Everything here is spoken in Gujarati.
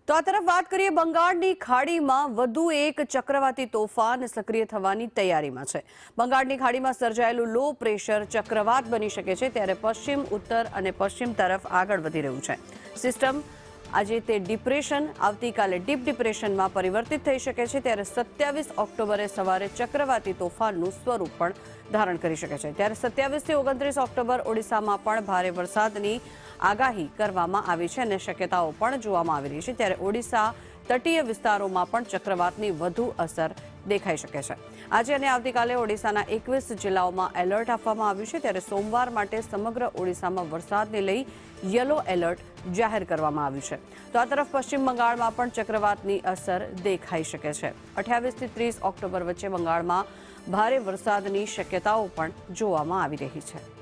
તો આ તરફ વાત કરીએ બંગાળની ખાડીમાં વધુ એક ચક્રવાતી તોફાન સક્રિય થવાની તૈયારીમાં છે। બંગાળની ખાડીમાં સર્જાયેલું લો પ્રેશર ચક્રવાત બની શકે છે, ત્યારે પશ્ચિમ, ઉત્તર અને પશ્ચિમ તરફ આગળ વધી રહ્યું છે। સિસ્ટમ આજે તે ડિપ્રેશન આવતીકાલે ડીપ ડિપ્રેશનમાં પરિવર્તિત થઈ શકે છે, ત્યારે 27 ઓક્ટોબરે સવારે ચક્રવાતી તોફાનનું સ્વરૂપ પણ ધારણ કરી શકે છે। ત્યારે 27 થી 29 ઓક્ટોબર ઓડિશામાં પણ ભારે વરસાદની આગાહી કરવામાં આવી છે અને શક્યતાઓ પણ જોવામાં આવી રહી છે। ત્યારે ઓડિશા તટીય વિસ્તારોમાં પણ ચક્રવાતની વધુ અસર દેખાઈ શકે છે। આજે અને આવતીકાલે ઓડિશાના 21 જિલ્લાઓમાં એલર્ટ આપવામાં આવ્યું છે, ત્યારે સોમવાર માટે સમગ્ર ઓડિશામાં વરસાદને લઈ યલો એલર્ટ જાહેર કરવામાં આવ્યું છે। તો આ તરફ પશ્ચિમ બંગાળમાં પણ ચક્રવાતની અસર દેખાઈ શકે છે। 28 થી 30 ઓક્ટોબર વચ્ચે બંગાળમાં ભારે વરસાદની શક્યતાઓ પણ જોવામાં આવી રહી છે।